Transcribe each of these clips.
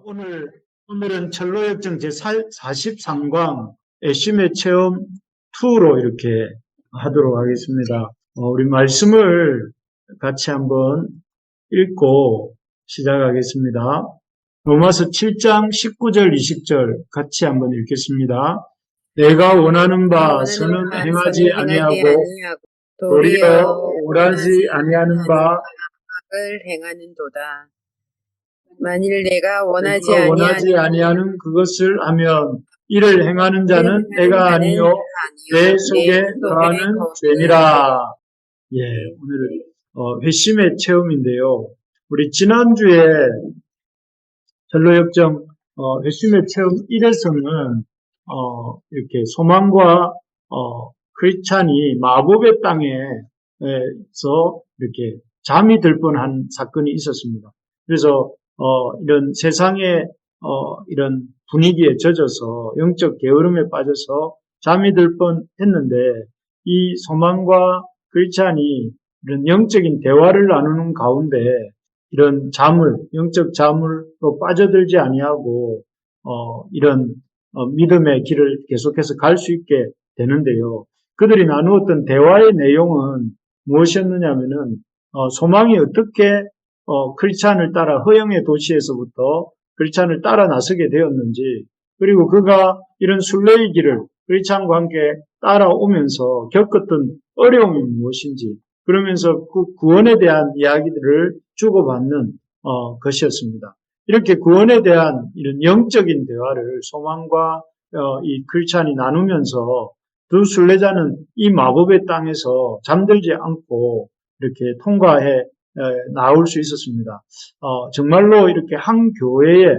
오늘은 철로역정 제43강 애심의 체험 2로 이렇게 하도록 하겠습니다. 우리 말씀을 같이 한번 읽고 시작하겠습니다. 로마서 7장 19절 20절 같이 한번 읽겠습니다. 내가 원하는 바 선은 행하지 아니하고 도리어 원하지 아니하는 바 악을 행하는도다. 만일 내가 원하지 아니하는 그것을 하면 이를 행하는 자는 내가 아니요 내 속에 거하는 죄니라. 예, 오늘은 회심의 체험인데요. 우리 지난주에 전로역정 회심의 체험 1에서는 이렇게 소망과 크리스찬이 마법의 땅에서 이렇게 잠이 들 뻔한 사건이 있었습니다. 그래서 이런 세상의 이런 분위기에 젖어서 영적 게으름에 빠져서 잠이 들 뻔했는데 이 소망과 크리스찬이 이런 영적인 대화를 나누는 가운데 이런 영적 잠을로 빠져들지 아니하고 이런 믿음의 길을 계속해서 갈 수 있게 되는데요. 그들이 나누었던 대화의 내용은 무엇이었느냐면은 소망이 어떻게 크리스찬을 따라 허영의 도시에서부터 크리스찬을 따라 나서게 되었는지, 그리고 그가 이런 순례의 길을 크리스찬과 함께 따라오면서 겪었던 어려움이 무엇인지, 그러면서 그 구원에 대한 이야기들을 주고받는 것이었습니다. 이렇게 구원에 대한 이런 영적인 대화를 소망과 이 크리스찬이 나누면서 두 순례자는 이 마법의 땅에서 잠들지 않고 이렇게 통과해 나올 수 있었습니다. 정말로 이렇게 한 교회에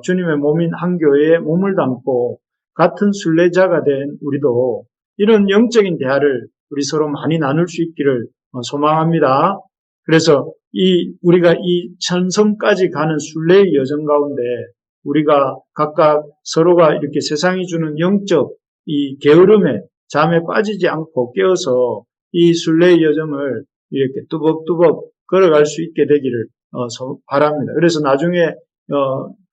주님의 몸인 한 교회에 몸을 담고 같은 순례자가 된 우리도 이런 영적인 대화를 우리 서로 많이 나눌 수 있기를 소망합니다. 그래서 우리가 이 천성까지 가는 순례의 여정 가운데 우리가 각각 서로가 이렇게 세상이 주는 영적 이 게으름에 잠에 빠지지 않고 깨어서 이 순례의 여정을 이렇게 뚜벅뚜벅 걸어갈 수 있게 되기를 바랍니다. 그래서 나중에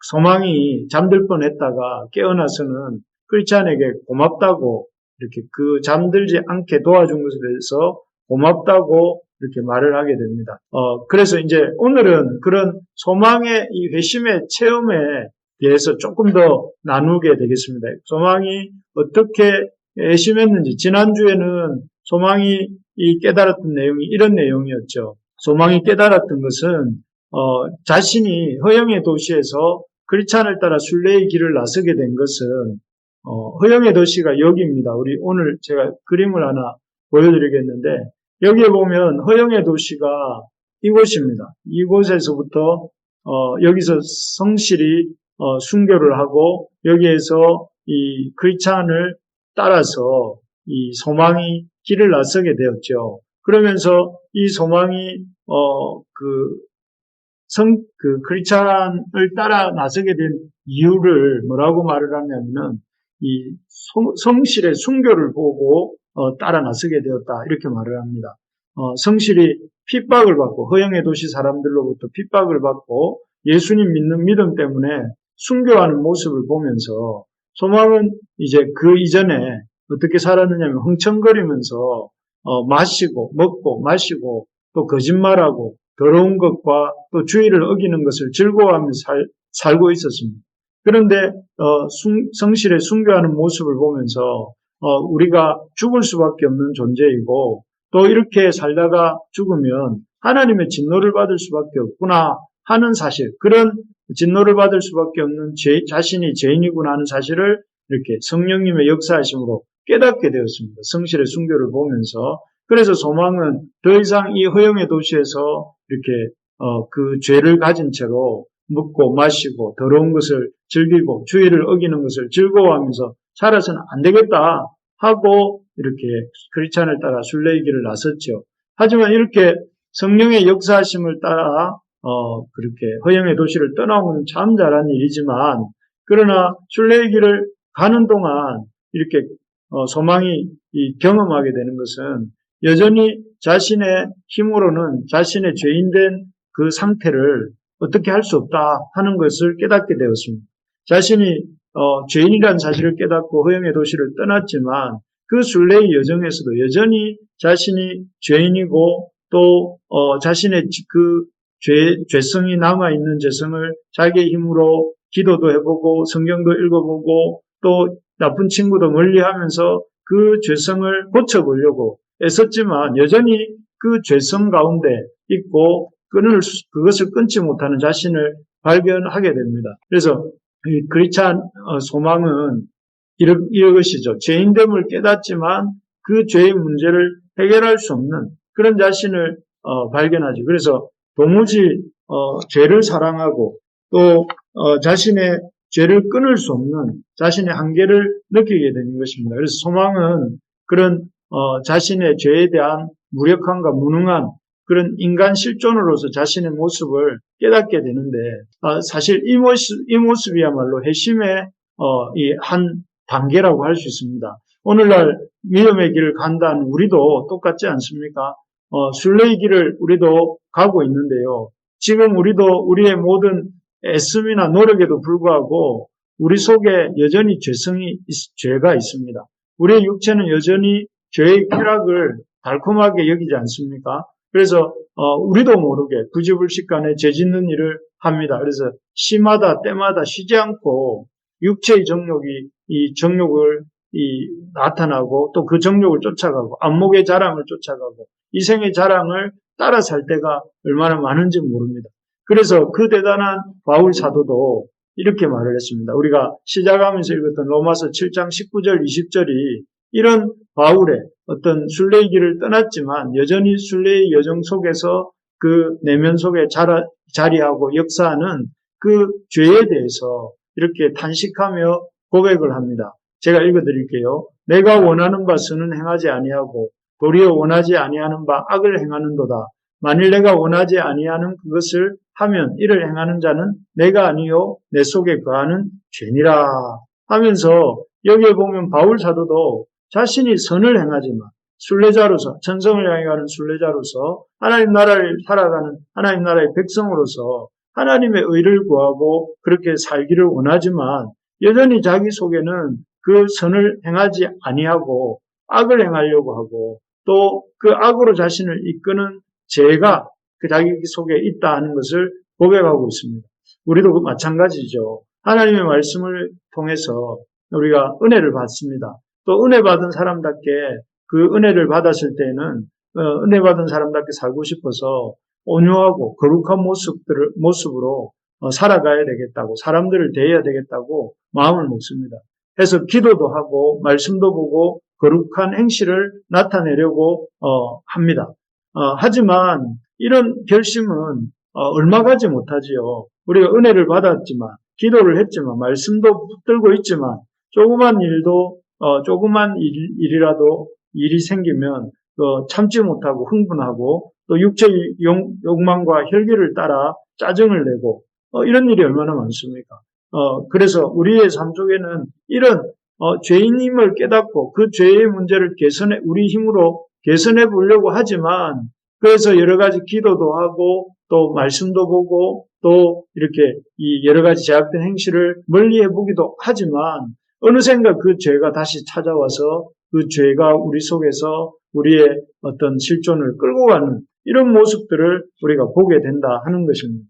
소망이 잠들 뻔했다가 깨어나서는 크리스찬에게 고맙다고 이렇게 그 잠들지 않게 도와준 것에 대해서 고맙다고 이렇게 말을 하게 됩니다. 그래서 이제 오늘은 그런 소망의 이 회심의 체험에 대해서 조금 더 나누게 되겠습니다. 소망이 어떻게 회심했는지, 지난주에는 소망이 깨달았던 내용이 이런 내용이었죠. 소망이 깨달았던 것은 자신이 허영의 도시에서 크리스찬을 따라 순례의 길을 나서게 된 것은 허영의 도시가 여기입니다. 우리 오늘 제가 그림을 하나 보여드리겠는데, 여기에 보면 허영의 도시가 이곳입니다. 이곳에서부터 여기서 성실히 순교를 하고 여기에서 이 크리스찬을 따라서 이 소망이 길을 나서게 되었죠. 그러면서 이 소망이 크리스찬을 따라 나서게 된 이유를 뭐라고 말을 하냐면은 이 성실의 순교를 보고 따라 나서게 되었다, 이렇게 말을 합니다. 성실히 핍박을 받고 허영의 도시 사람들로부터 핍박을 받고 예수님 믿는 믿음 때문에 순교하는 모습을 보면서 소망은 이제 그 이전에 어떻게 살았느냐면 흥청거리면서 먹고 마시고 또 거짓말하고 더러운 것과 또 주의를 어기는 것을 즐거워하면서 살고 있었습니다. 그런데 성실에 순교하는 모습을 보면서 우리가 죽을 수밖에 없는 존재이고 또 이렇게 살다가 죽으면 하나님의 진노를 받을 수밖에 없구나 하는 사실, 그런 진노를 받을 수밖에 없는 자신이 죄인이구나 하는 사실을 이렇게 성령님의 역사하심으로 깨닫게 되었습니다. 성실의 순교를 보면서. 그래서 소망은 더 이상 이 허영의 도시에서 이렇게 그 죄를 가진 채로 먹고 마시고 더러운 것을 즐기고 주의를 어기는 것을 즐거워하면서 살아서는 안 되겠다 하고 이렇게 크리스찬을 따라 순례의 길을 나섰죠. 하지만 이렇게 성령의 역사하심을 따라 그렇게 허영의 도시를 떠나오는 건 참 잘한 일이지만, 그러나 순례의 길을 가는 동안 이렇게 소망이 경험하게 되는 것은 여전히 자신의 힘으로는 자신의 죄인된 그 상태를 어떻게 할 수 없다 하는 것을 깨닫게 되었습니다. 자신이 죄인이라는 사실을 깨닫고 허영의 도시를 떠났지만 그 순례의 여정에서도 여전히 자신이 죄인이고 또 자신의 그 죄성이 남아있는 죄성을 자기의 힘으로 기도도 해보고 성경도 읽어보고 또 나쁜 친구도 멀리하면서 그 죄성을 고쳐보려고 애썼지만 여전히 그 죄성 가운데 있고 그것을 끊지 못하는 자신을 발견하게 됩니다. 그래서 이 크리스찬 소망은 이것이죠. 죄인됨을 깨닫지만 그 죄의 문제를 해결할 수 없는 그런 자신을 발견하죠. 그래서 도무지 죄를 사랑하고 또 자신의 죄를 끊을 수 없는 자신의 한계를 느끼게 되는 것입니다. 그래서 소망은 그런 자신의 죄에 대한 무력함과 무능한 그런 인간 실존으로서 자신의 모습을 깨닫게 되는데 사실 이 모습이야말로 회심의 이 한 단계라고 할 수 있습니다. 오늘날 믿음의 길을 간다는 우리도 똑같지 않습니까? 순례의 길을 우리도 가고 있는데요. 지금 우리도 우리의 모든 애씀이나 노력에도 불구하고 우리 속에 여전히 죄가 있습니다. 우리의 육체는 여전히 죄의 쾌락을 달콤하게 여기지 않습니까? 그래서 우리도 모르게 부지불식간에 죄 짓는 일을 합니다. 그래서 시마다 때마다 쉬지 않고 육체의 정욕을 나타나고 또 그 정욕을 쫓아가고 안목의 자랑을 쫓아가고 이생의 자랑을 따라 살 때가 얼마나 많은지 모릅니다. 그래서 그 대단한 바울 사도도 이렇게 말을 했습니다. 우리가 시작하면서 읽었던 로마서 7장 19절 20절이 이런 바울의 어떤 순례의 길을 떠났지만 여전히 순례의 여정 속에서 그 내면 속에 자리하고 역사하는 그 죄에 대해서 이렇게 탄식하며 고백을 합니다. 제가 읽어드릴게요. 내가 원하는 바 선은 행하지 아니하고 도리어 원하지 아니하는 바 악을 행하는도다. 만일 내가 원하지 아니하는 그것을 하면 이를 행하는 자는 내가 아니요 내 속에 거하는 죄니라 하면서 여기에 보면 바울 사도도 자신이 선을 행하지만 순례자로서 천성을 향해 가는 순례자로서 하나님 나라를 살아가는 하나님 나라의 백성으로서 하나님의 의를 구하고 그렇게 살기를 원하지만 여전히 자기 속에는 그 선을 행하지 아니하고 악을 행하려고 하고 또 그 악으로 자신을 이끄는 죄가 그 자기 속에 있다 하는 것을 고백하고 있습니다. 우리도 마찬가지죠. 하나님의 말씀을 통해서 우리가 은혜를 받습니다. 또 은혜 받은 사람답게 그 은혜를 받았을 때는 은혜 받은 사람답게 살고 싶어서 온유하고 거룩한 모습으로 살아가야 되겠다고 사람들을 대해야 되겠다고 마음을 먹습니다. 해서 기도도 하고 말씀도 보고 거룩한 행실을 나타내려고 합니다. 하지만 이런 결심은 얼마 가지 못하지요. 우리가 은혜를 받았지만 기도를 했지만 말씀도 붙들고 있지만 조그만 일이라도 일이 생기면 참지 못하고 흥분하고 또 육체의 욕망과 혈기를 따라 짜증을 내고 이런 일이 얼마나 많습니까? 그래서 우리의 삶 속에는 이런 죄인임을 깨닫고 그 죄의 문제를 우리 힘으로 개선해 보려고 하지만 그래서 여러 가지 기도도 하고 또 말씀도 보고 또 이렇게 이 여러 가지 제약된 행실을 멀리 해보기도 하지만 어느샌가 그 죄가 다시 찾아와서 그 죄가 우리 속에서 우리의 어떤 실존을 끌고 가는 이런 모습들을 우리가 보게 된다 하는 것입니다.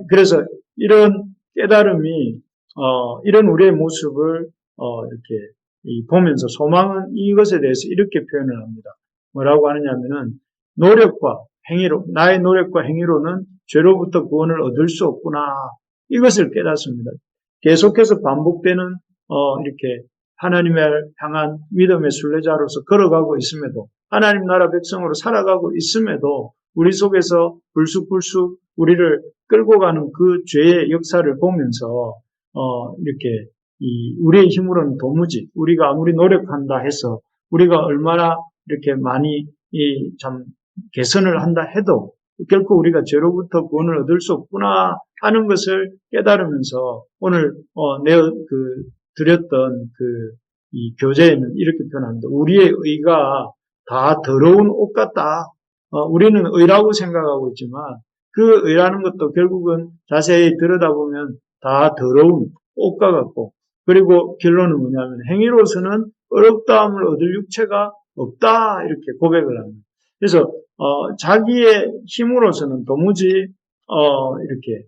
그래서 이런 깨달음이 이런 우리의 모습을 이렇게 보면서 소망은 이것에 대해서 이렇게 표현을 합니다. 뭐라고 하느냐면은 나의 노력과 행위로는 죄로부터 구원을 얻을 수 없구나. 이것을 깨닫습니다. 계속해서 반복되는 이렇게 하나님을 향한 믿음의 순례자로서 걸어가고 있음에도 하나님 나라 백성으로 살아가고 있음에도 우리 속에서 불쑥불쑥 우리를 끌고 가는 그 죄의 역사를 보면서 이렇게 우리의 힘으로는 도무지 우리가 아무리 노력한다 해서 우리가 얼마나 이렇게 많이 참 개선을 한다 해도 결코 우리가 죄로부터 구원을 얻을 수 없구나 하는 것을 깨달으면서 오늘 드렸던 이 교재에는 이렇게 표현합니다. 우리의 의가 다 더러운 옷 같다. 우리는 의라고 생각하고 있지만 그 의라는 것도 결국은 자세히 들여다보면 다 더러운 옷과 같고, 그리고 결론은 뭐냐면 행위로서는 어렵다함을 얻을 육체가 없다 이렇게 고백을 합니다. 그래서 자기의 힘으로서는 도무지 이렇게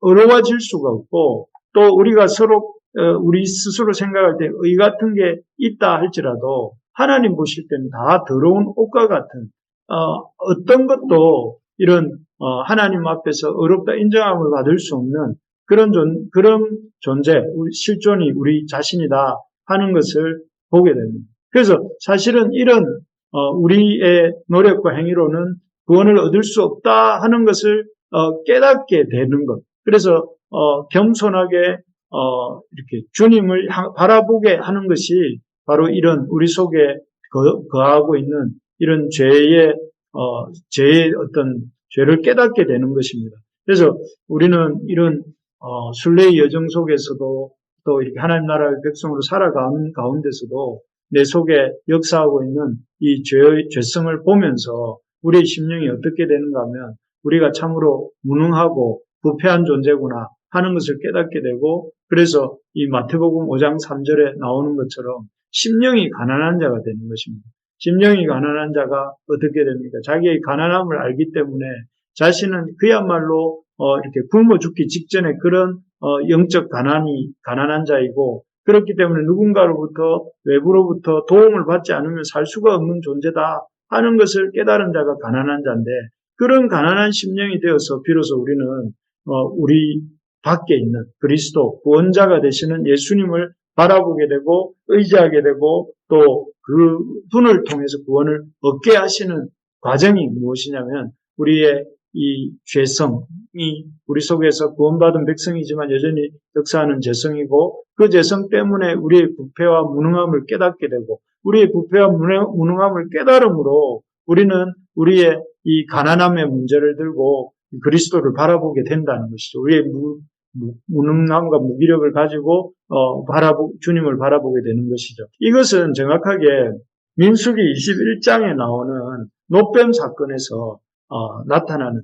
어려워질 수가 없고, 또 우리가 서로 우리 스스로 생각할 때 의 같은 게 있다 할지라도 하나님 보실 때는 다 더러운 옷과 같은 어떤 것도 이런 하나님 앞에서 어렵다 인정함을 받을 수 없는 그런 존재, 실존이 우리 자신이다 하는 것을 보게 됩니다. 그래서 사실은 이런 우리의 노력과 행위로는 구원을 얻을 수 없다 하는 것을 깨닫게 되는 것. 그래서 겸손하게 이렇게 주님을 바라보게 하는 것이 바로 이런 우리 속에 거하고 있는 이런 죄의 어떤 죄를 깨닫게 되는 것입니다. 그래서 우리는 이런 순례의 여정 속에서도 또 이렇게 하나님 나라의 백성으로 살아가는 가운데서도 내 속에 역사하고 있는 이 죄성을 보면서 우리의 심령이 어떻게 되는가 하면 우리가 참으로 무능하고 부패한 존재구나 하는 것을 깨닫게 되고, 그래서 이 마태복음 5장 3절에 나오는 것처럼 심령이 가난한 자가 되는 것입니다. 심령이 가난한 자가 어떻게 됩니까? 자기의 가난함을 알기 때문에 자신은 그야말로 이렇게 굶어 죽기 직전에 그런 영적 가난한 자이고, 그렇기 때문에 누군가로부터 외부로부터 도움을 받지 않으면 살 수가 없는 존재다 하는 것을 깨달은 자가 가난한 자인데, 그런 가난한 심령이 되어서 비로소 우리는 우리 밖에 있는 그리스도 구원자가 되시는 예수님을 바라보게 되고 의지하게 되고, 또 그분을 통해서 구원을 얻게 하시는 과정이 무엇이냐면 우리의 이 죄성이 우리 속에서 구원받은 백성이지만 여전히 역사하는 죄성이고, 그 죄성 때문에 우리의 부패와 무능함을 깨닫게 되고, 우리의 부패와 무능함을 깨달음으로 우리는 우리의 이 가난함의 문제를 들고 그리스도를 바라보게 된다는 것이죠. 우리의 무능함과 무기력을 가지고 주님을 바라보게 되는 것이죠. 이것은 정확하게 민수기 21장에 나오는 노뱀 사건에서 나타나는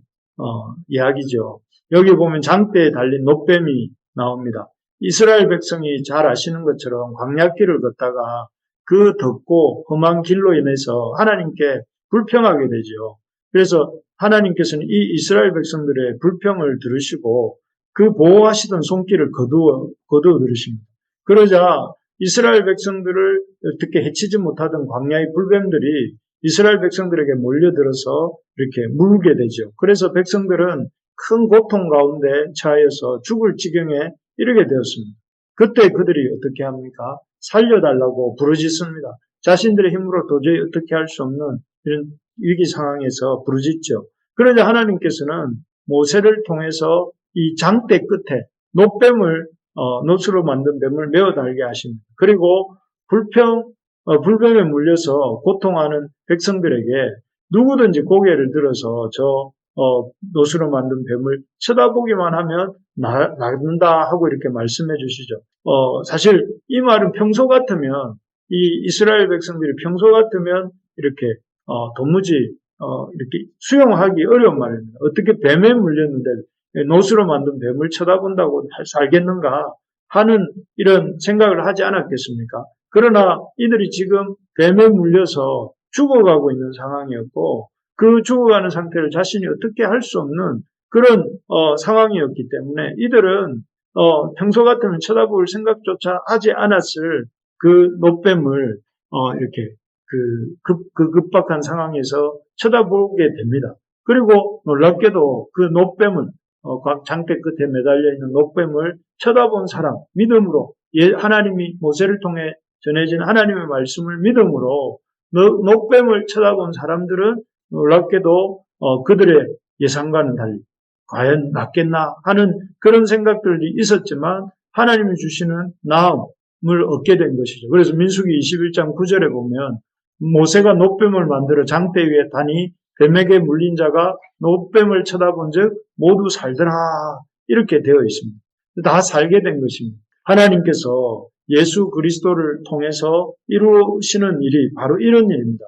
이야기죠. 여기 보면 장대에 달린 노뱀이 나옵니다. 이스라엘 백성이 잘 아시는 것처럼 광야길을 걷다가 그 덥고 험한 길로 인해서 하나님께 불평하게 되죠. 그래서 하나님께서는 이 이스라엘 백성들의 불평을 들으시고 그 보호하시던 손길을 거두어 들으십니다. 그러자 이스라엘 백성들을 어떻게 해치지 못하던 광야의 불뱀들이 이스라엘 백성들에게 몰려들어서 이렇게 물게 되죠. 그래서 백성들은 큰 고통 가운데 처하여서 죽을 지경에 이르게 되었습니다. 그때 그들이 어떻게 합니까? 살려달라고 부르짖습니다. 자신들의 힘으로 도저히 어떻게 할 수 없는 이런 위기 상황에서 부르짖죠. 그러자 하나님께서는 모세를 통해서 이 장대 끝에 노수로 만든 뱀을 메어 달게 하십니다. 그리고 불뱀에 물려서 고통하는 백성들에게 누구든지 고개를 들어서 노수로 만든 뱀을 쳐다보기만 하면 낫는다 하고 이렇게 말씀해 주시죠. 사실 이 말은 평소 같으면 이 이스라엘 백성들이 평소 같으면 이렇게 도무지 이렇게 수용하기 어려운 말입니다. 어떻게 뱀에 물렸는데 노수로 만든 뱀을 쳐다본다고 살겠는가 하는 이런 생각을 하지 않았겠습니까? 그러나 이들이 지금 뱀에 물려서 죽어가고 있는 상황이었고, 그 죽어가는 상태를 자신이 어떻게 할 수 없는 그런 상황이었기 때문에 이들은 평소 같으면 쳐다볼 생각조차 하지 않았을 그 노뱀을 이렇게 그 급박한 상황에서 쳐다보게 됩니다. 그리고 놀랍게도 그 노뱀을 장대 끝에 매달려 있는 노뱀을 쳐다본 사람, 믿음으로 하나님이 모세를 통해 전해진 하나님의 말씀을 믿음으로 노뱀을 쳐다본 사람들은 놀랍게도 그들의 예상과는 달리 과연 낫겠나 하는 그런 생각들이 있었지만 하나님이 주시는 나음을 얻게 된 것이죠. 그래서 민수기 21장 9절에 보면 모세가 노뱀을 만들어 장대 위에 다니 뱀에게 물린 자가 노뱀을 쳐다본 즉 모두 살더라 이렇게 되어 있습니다. 다 살게 된 것입니다. 하나님께서 예수 그리스도를 통해서 이루시는 일이 바로 이런 일입니다.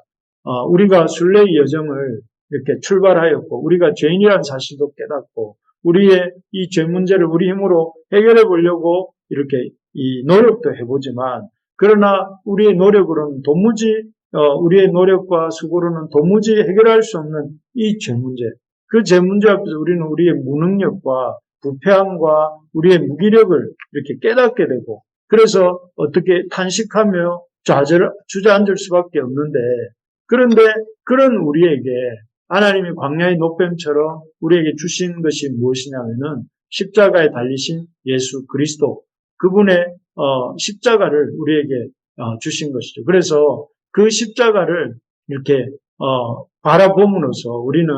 우리가 순례의 여정을 이렇게 출발하였고 우리가 죄인이라는 사실도 깨닫고 우리의 이 죄 문제를 우리 힘으로 해결해 보려고 이렇게 이 노력도 해보지만 그러나 우리의 노력으로는 도무지 우리의 노력과 수고로는 도무지 해결할 수 없는 이 죄 문제, 그 죄 문제 앞에서 우리는 우리의 무능력과 부패함과 우리의 무기력을 이렇게 깨닫게 되고 그래서 어떻게 탄식하며 주저앉을 수밖에 없는데 그런데 그런 우리에게 하나님이 광야의 노뱀처럼 우리에게 주신 것이 무엇이냐면은 십자가에 달리신 예수 그리스도 그분의 십자가를 우리에게 주신 것이죠. 그래서 그 십자가를 이렇게 바라봄으로써 우리는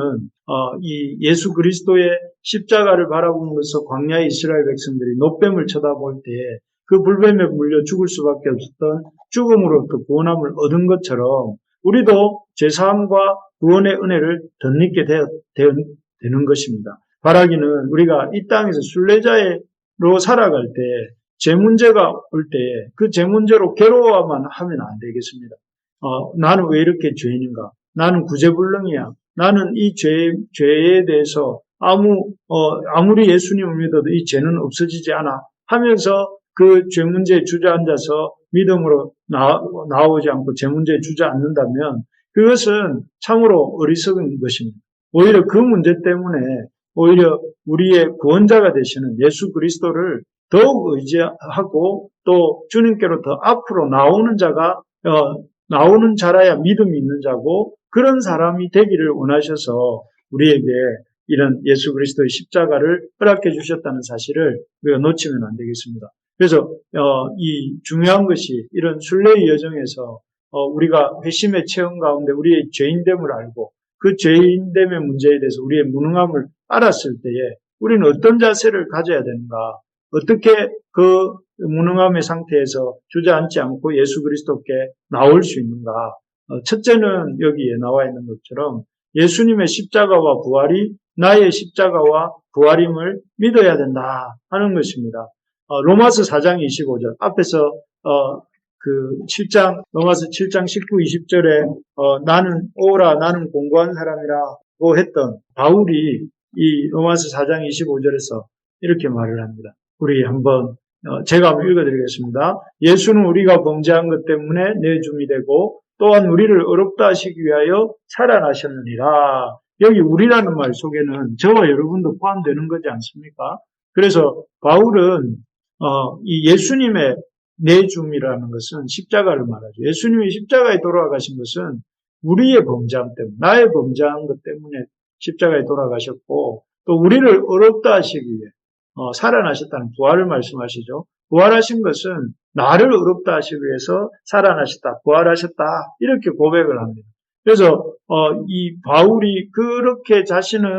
이 예수 그리스도의 십자가를 바라보면서 광야의 이스라엘 백성들이 노뱀을 쳐다볼 때에 그 불뱀에 물려 죽을 수밖에 없었던 죽음으로부터 구원함을 얻은 것처럼 우리도 죄사함과 구원의 은혜를 덧입게 되는 것입니다. 바라기는 우리가 이 땅에서 순례자로 살아갈 때 죄 문제가 올 때 그 죄 문제로 괴로워만 하면 안 되겠습니다. 나는 왜 이렇게 죄인인가? 나는 구제불능이야. 나는 이 죄에 대해서 아무리 예수님을 믿어도 이 죄는 없어지지 않아 하면서 그 죄 문제에 주저앉아서 믿음으로 나오지 않고 죄 문제에 주저앉는다면 그것은 참으로 어리석은 것입니다. 오히려 그 문제 때문에 오히려 우리의 구원자가 되시는 예수 그리스도를 더욱 의지하고 또 주님께로 더 앞으로 나오는 자라야 믿음이 있는 자고 그런 사람이 되기를 원하셔서 우리에게 이런 예수 그리스도의 십자가를 허락해 주셨다는 사실을 우리가 놓치면 안 되겠습니다. 그래서 이 중요한 것이 이런 순례의 여정에서 우리가 회심의 체험 가운데 우리의 죄인됨을 알고 그 죄인됨의 문제에 대해서 우리의 무능함을 알았을 때에 우리는 어떤 자세를 가져야 되는가? 어떻게 그 무능함의 상태에서 주저앉지 않고 예수 그리스도께 나올 수 있는가? 첫째는 여기에 나와 있는 것처럼 예수님의 십자가와 부활이 나의 십자가와 부활임을 믿어야 된다 하는 것입니다. 로마서 4장 25절 앞에서 로마서 7장 19, 20절에 나는 공고한 사람이라고 했던 바울이 이 로마서 4장 25절에서 이렇게 말을 합니다. 우리 한번 제가 한번 읽어드리겠습니다. 예수는 우리가 범죄한 것 때문에 내 줌이 되고 또한 우리를 의롭다 하시기 위하여 살아나셨느니라. 여기 우리라는 말 속에는 저와 여러분도 포함되는 거지 않습니까? 그래서 바울은 이 예수님의 내줌이라는 것은 십자가를 말하죠. 예수님이 십자가에 돌아가신 것은 우리의 범죄함 때문에, 나의 범죄한 것 때문에 십자가에 돌아가셨고 또 우리를 의롭다 하시기 위해 살아나셨다는 부활을 말씀하시죠. 부활하신 것은 나를 의롭다 하시기 위해서 살아나셨다, 부활하셨다 이렇게 고백을 합니다. 그래서 이 바울이 그렇게 자신은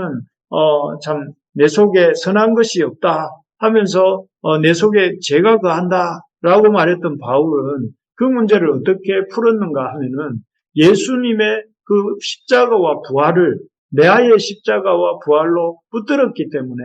참 내 속에 선한 것이 없다 하면서 내 속에 죄가 거한다라고 말했던 바울은 그 문제를 어떻게 풀었는가 하면은 예수님의 그 십자가와 부활을 내 아이의 십자가와 부활로 붙들었기 때문에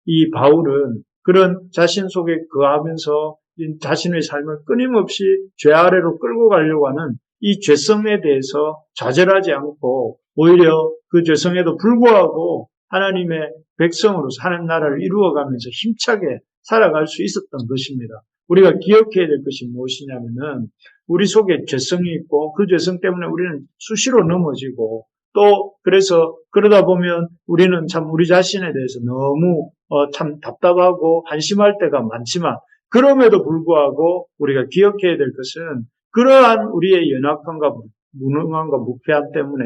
이 바울은 그런 자신 속에 거하면서 자신의 삶을 끊임없이 죄 아래로 끌고 가려고 하는 이 죄성에 대해서 좌절하지 않고 오히려 그 죄성에도 불구하고 하나님의 백성으로서 하나님 나라를 이루어가면서 힘차게 살아갈 수 있었던 것입니다. 우리가 기억해야 될 것이 무엇이냐면은 우리 속에 죄성이 있고 그 죄성 때문에 우리는 수시로 넘어지고 또 그래서 그러다 보면 우리는 참 우리 자신에 대해서 너무 참 답답하고 한심할 때가 많지만 그럼에도 불구하고 우리가 기억해야 될 것은 그러한 우리의 연약함과 무능함과 무패함 때문에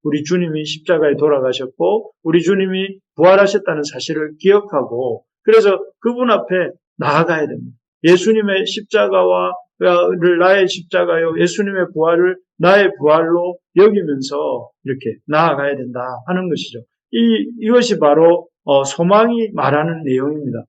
우리 주님이 십자가에 돌아가셨고 우리 주님이 부활하셨다는 사실을 기억하고 그래서 그분 앞에 나아가야 됩니다. 예수님의 십자가를 나의 십자가요, 예수님의 부활을 나의 부활로 여기면서 이렇게 나아가야 된다 하는 것이죠. 이것이 바로 소망이 말하는 내용입니다.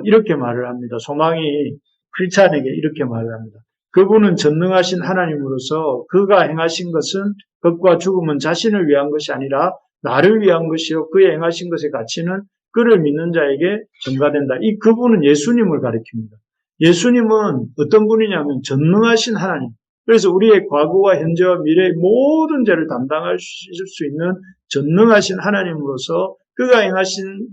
이렇게 말을 합니다. 소망이 크리스찬에게 이렇게 말을 합니다. 그분은 전능하신 하나님으로서 그가 행하신 것은 것과 죽음은 자신을 위한 것이 아니라 나를 위한 것이요 그의 행하신 것의 가치는 그를 믿는 자에게 전가된다. 이 그분은 예수님을 가리킵니다. 예수님은 어떤 분이냐면 전능하신 하나님, 그래서 우리의 과거와 현재와 미래의 모든 죄를 담당할 수 있는 전능하신 하나님으로서 그가 행하신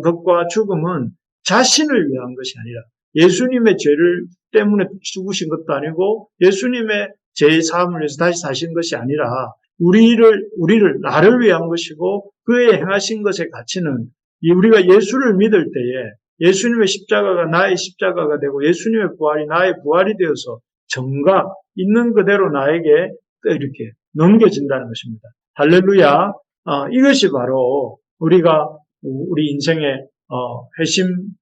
것과 죽음은 자신을 위한 것이 아니라 예수님의 죄를 때문에 죽으신 것도 아니고 예수님의 죄의 사함을 위해서 다시 사신 것이 아니라 나를 위한 것이고 그의 행하신 것의 가치는 우리가 예수를 믿을 때에 예수님의 십자가가 나의 십자가가 되고 예수님의 부활이 나의 부활이 되어서 정가 있는 그대로 나에게 이렇게 넘겨진다는 것입니다. 할렐루야. 이것이 바로 우리 인생의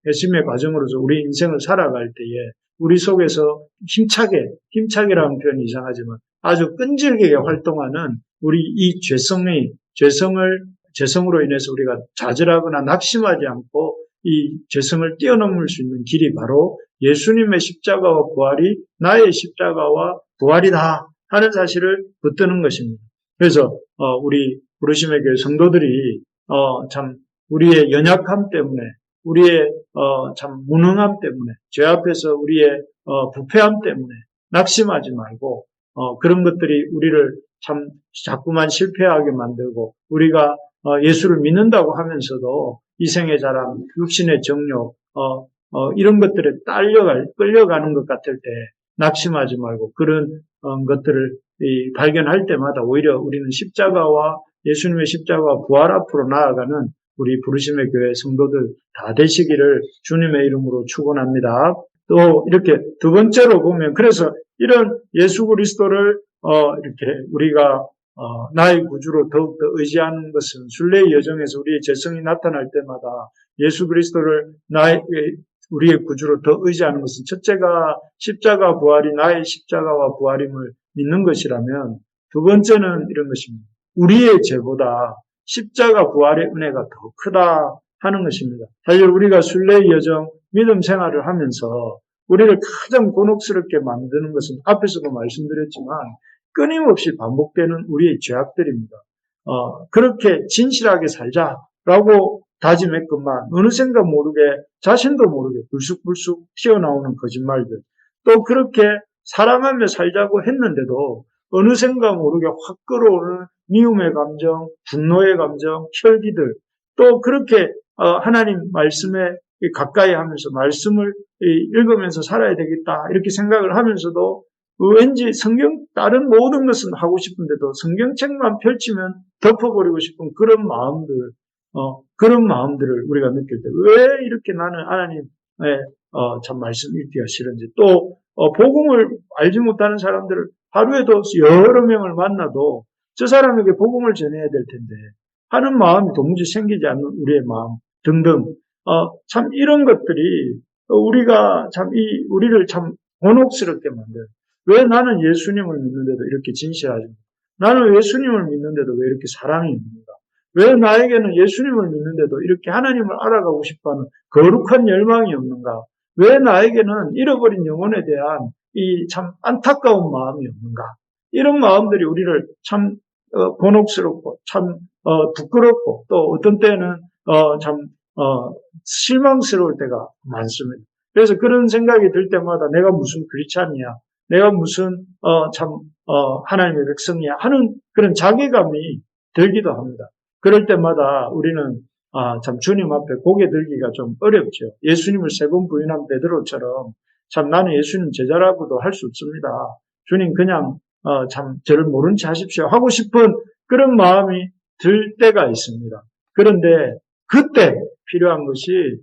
회심의 과정으로서 우리 인생을 살아갈 때에 우리 속에서 힘차게라는 표현이 이상하지만 아주 끈질기게 활동하는 우리 이 죄성으로 인해서 우리가 좌절하거나 낙심하지 않고 이 죄성을 뛰어넘을 수 있는 길이 바로 예수님의 십자가와 부활이 나의 십자가와 부활이다 하는 사실을 붙드는 것입니다. 그래서 우리 부르심의 교회 성도들이 참 우리의 연약함 때문에 우리의 참 무능함 때문에 죄 앞에서 우리의 부패함 때문에 낙심하지 말고 그런 것들이 우리를 참 자꾸만 실패하게 만들고 우리가 예수를 믿는다고 하면서도 이생의 자랑, 육신의 정욕 이런 것들에 끌려가는 것 같을 때 낙심하지 말고 그런 것들을 발견할 때마다 오히려 우리는 예수님의 십자가와 부활 앞으로 나아가는 우리 부르심의 교회 성도들 다 되시기를 주님의 이름으로 축원합니다. 또 이렇게 두 번째로 보면 그래서 이런 예수 그리스도를 이렇게 우리가 나의 구주로 더욱더 의지하는 것은 순례의 여정에서 우리의 죄성이 나타날 때마다 예수 그리스도를 우리의 구주로 더 의지하는 것은 첫째가 십자가 부활이 나의 십자가와 부활임을 믿는 것이라면 두 번째는 이런 것입니다. 우리의 죄보다 십자가 부활의 은혜가 더 크다 하는 것입니다. 사실 우리가 순례의 여정, 믿음 생활을 하면서 우리를 가장 곤혹스럽게 만드는 것은 앞에서도 말씀드렸지만 끊임없이 반복되는 우리의 죄악들입니다. 그렇게 진실하게 살자라고 다짐했건만 어느샌가 모르게 자신도 모르게 불쑥불쑥 튀어나오는 거짓말들 또 그렇게 사랑하며 살자고 했는데도 어느샌가 모르게 확 끌어오는 미움의 감정, 분노의 감정, 혈기들 또 그렇게 하나님 말씀에 가까이 하면서 말씀을 읽으면서 살아야 되겠다 이렇게 생각을 하면서도 왠지 다른 모든 것은 하고 싶은데도 성경책만 펼치면 덮어버리고 싶은 그런 마음들을 우리가 느낄 때 왜 이렇게 나는 하나님의 참 말씀 읽기가 싫은지 또 복음을 알지 못하는 사람들을 하루에도 여러 명을 만나도 저 사람에게 복음을 전해야 될 텐데 하는 마음이 도무지 생기지 않는 우리의 마음 등등 참 이런 것들이 우리를 참 곤혹스럽게 만들어요. 왜 나는 예수님을 믿는데도 이렇게 진실하지? 나는 예수님을 믿는데도 왜 이렇게 사랑이 없는가? 왜 나에게는 예수님을 믿는데도 이렇게 하나님을 알아가고 싶어하는 거룩한 열망이 없는가? 왜 나에게는 잃어버린 영혼에 대한 이 참 안타까운 마음이 없는가? 이런 마음들이 우리를 참 곤혹스럽고 참 부끄럽고 또 어떤 때는 참 실망스러울 때가 많습니다. 그래서 그런 생각이 들 때마다 내가 무슨 크리스찬이야? 내가 무슨 하나님의 백성이야 하는 그런 자괴감이 들기도 합니다. 그럴 때마다 우리는 참 주님 앞에 고개 들기가 좀 어렵죠. 예수님을 세 번 부인한 베드로처럼 참 나는 예수님 제자라고도 할 수 없습니다. 주님 그냥 참 저를 모른 체 하십시오 하고 싶은 그런 마음이 들 때가 있습니다. 그런데 그때 필요한 것이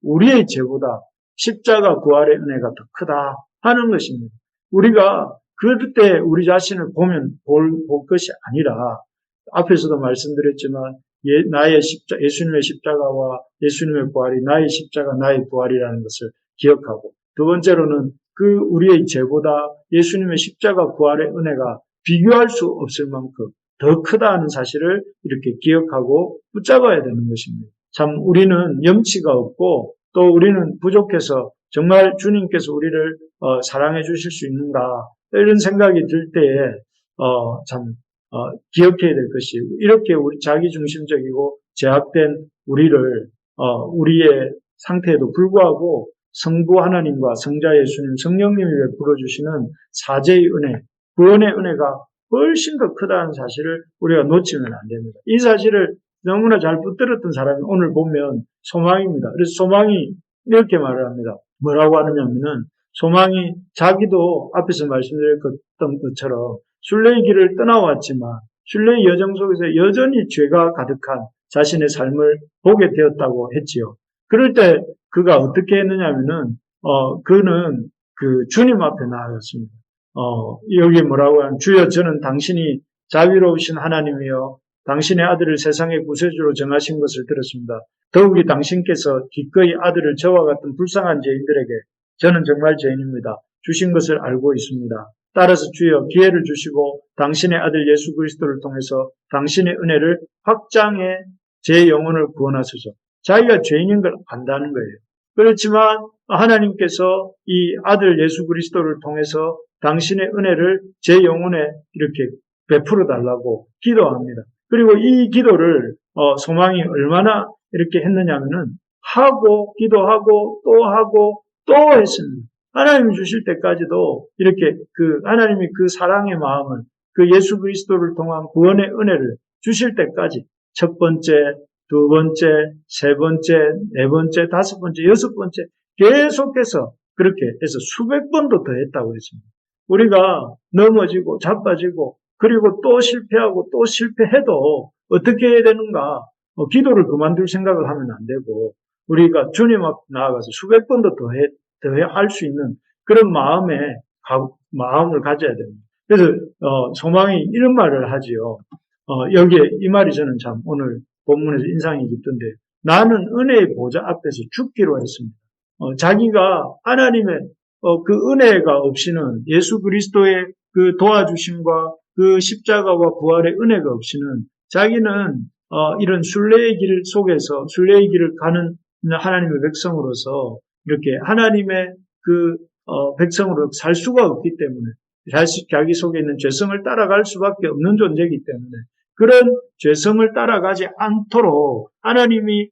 우리의 죄보다 십자가 부활의 은혜가 더 크다 하는 것입니다. 우리가 그때 우리 자신을 볼 것이 아니라 앞에서도 말씀드렸지만 예수님의 십자가와 예수님의 부활이 나의 십자가 나의 부활이라는 것을 기억하고 두 번째로는 우리의 죄보다 예수님의 십자가 부활의 은혜가 비교할 수 없을 만큼 더 크다는 사실을 이렇게 기억하고 붙잡아야 되는 것입니다. 참 우리는 염치가 없고 또 우리는 부족해서 정말 주님께서 우리를 사랑해 주실 수 있는가 이런 생각이 들 때에 기억해야 될 것이 이렇게 자기중심적이고 제약된 우리의 상태에도 불구하고 성부 하나님과 성자 예수님, 성령님이 베풀어 주시는 사제의 은혜, 구원의 은혜가 훨씬 더 크다는 사실을 우리가 놓치면 안 됩니다. 이 사실을 너무나 잘 붙들었던 사람이 오늘 보면 소망입니다. 그래서 소망이 이렇게 말을 합니다. 뭐라고 하느냐면은 소망이 자기도 앞에서 말씀드렸던 것처럼 순례의 길을 떠나왔지만 순례의 여정 속에서 여전히 죄가 가득한 자신의 삶을 보게 되었다고 했지요. 그럴 때 그가 어떻게 했느냐면은 그는 그 주님 앞에 나아갔습니다. 여기 뭐라고 하면 주여 저는 당신이 자비로우신 하나님이여 당신의 아들을 세상의 구세주로 정하신 것을 들었습니다. 더욱이 당신께서 기꺼이 아들을 저와 같은 불쌍한 죄인들에게 저는 정말 죄인입니다. 주신 것을 알고 있습니다. 따라서 주여 기회를 주시고 당신의 아들 예수 그리스도를 통해서 당신의 은혜를 확장해 제 영혼을 구원하소서. 자기가 죄인인 걸 안다는 거예요. 그렇지만 하나님께서 이 아들 예수 그리스도를 통해서 당신의 은혜를 제 영혼에 이렇게 베풀어 달라고 기도합니다. 그리고 이 기도를 소망이 얼마나 이렇게 했느냐면은 하고 기도하고 또 했습니다. 하나님이 주실 때까지도 이렇게 하나님이 그 사랑의 마음을 그 예수 그리스도를 통한 구원의 은혜를 주실 때까지 첫 번째, 두 번째, 세 번째, 네 번째, 다섯 번째, 여섯 번째 계속해서 그렇게 해서 수백 번도 더 했다고 했습니다. 우리가 넘어지고 자빠지고 그리고 또 실패하고 또 실패해도 어떻게 해야 되는가? 기도를 그만둘 생각을 하면 안 되고 우리가 주님 앞 나아가서 수백 번도 더 할 수 있는 그런 마음을 가져야 됩니다. 그래서 소망이 이런 말을 하지요. 여기에 이 말이 저는 참 오늘 본문에서 인상이 깊던데 나는 은혜의 보좌 앞에서 죽기로 했습니다. 자기가 하나님의 그 은혜가 없이는 예수 그리스도의 그 도와주심과 그 십자가와 부활의 은혜가 없이는 자기는 이런 순례의 길 속에서 순례의 길을 가는 하나님의 백성으로서 이렇게 하나님의 그 백성으로 살 수가 없기 때문에 자기 속에 있는 죄성을 따라갈 수밖에 없는 존재이기 때문에 그런 죄성을 따라가지 않도록 하나님이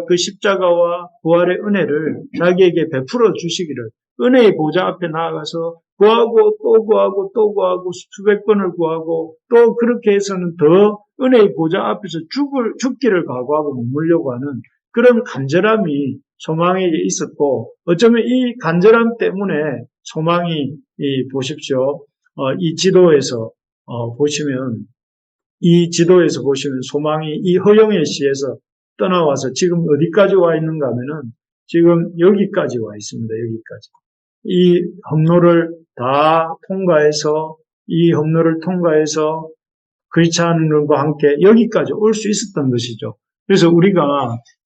그 십자가와 부활의 은혜를 자기에게 베풀어 주시기를 은혜의 보좌 앞에 나아가서 구하고 또 구하고 또 구하고 수백 번을 구하고 또 그렇게 해서는 더 은혜의 보좌 앞에서 죽기를 각오하고 머물려고 하는 그런 간절함이 소망에게 있었고 어쩌면 이 간절함 때문에 소망이 보십시오. 이 지도에서 보시면 소망이 이 허영의 시에서 떠나와서 지금 어디까지 와 있는가 하면은 지금 여기까지 와 있습니다. 여기까지. 이 험로를 다 통과해서 이 험로를 통과해서 그렇지 않은 것과 함께 여기까지 올 수 있었던 것이죠. 그래서 우리가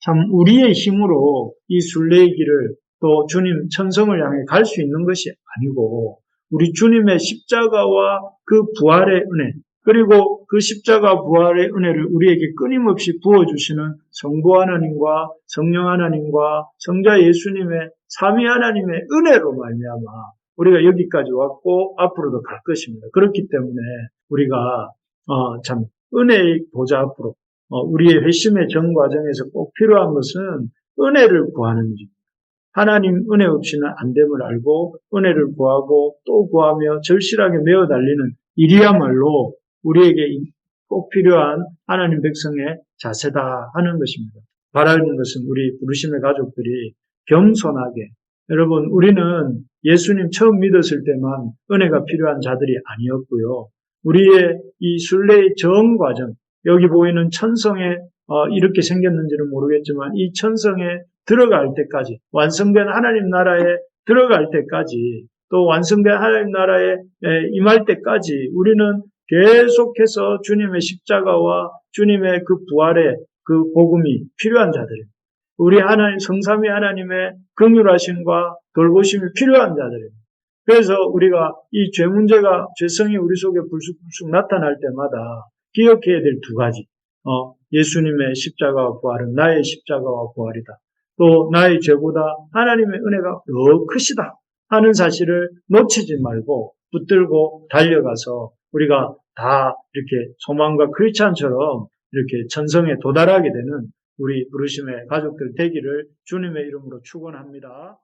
참 우리의 힘으로 이 순례의 길을 또 주님 천성을 향해 갈 수 있는 것이 아니고 우리 주님의 십자가와 그 부활의 은혜 그리고 그 십자가 부활의 은혜를 우리에게 끊임없이 부어주시는 성부 하나님과 성령 하나님과 성자 예수님의 삼위 하나님의 은혜로 말미암아 우리가 여기까지 왔고 앞으로도 갈 것입니다. 그렇기 때문에 우리가 참 은혜의 보좌 앞으로 우리의 회심의 전 과정에서 꼭 필요한 것은 은혜를 구하는 것. 하나님 은혜 없이는 안 됨을 알고 은혜를 구하고 또 구하며 절실하게 메어 달리는 일이야말로 우리에게 꼭 필요한 하나님 백성의 자세다 하는 것입니다. 바라는 것은 우리 부르심의 가족들이 겸손하게 여러분 우리는 예수님 처음 믿었을 때만 은혜가 필요한 자들이 아니었고요. 우리의 이 순례의 전 과정 여기 보이는 천성에 이렇게 생겼는지는 모르겠지만 이 천성에 들어갈 때까지 완성된 하나님 나라에 들어갈 때까지 또 완성된 하나님 나라에 임할 때까지 우리는 계속해서 주님의 십자가와 주님의 그 부활의 그 복음이 필요한 자들입니다. 우리 하나님 성삼위 하나님의 긍휼하심과 돌보심이 필요한 자들입니다. 그래서 우리가 이 죄 문제가 죄성이 우리 속에 불쑥불쑥 나타날 때마다 기억해야 될 두 가지. 예수님의 십자가와 부활은 나의 십자가와 부활이다. 또 나의 죄보다 하나님의 은혜가 더 크시다 하는 사실을 놓치지 말고 붙들고 달려가서 우리가 다 이렇게 소망과 크리스찬처럼 이렇게 천성에 도달하게 되는 우리 부르심의 가족들 되기를 주님의 이름으로 축원합니다.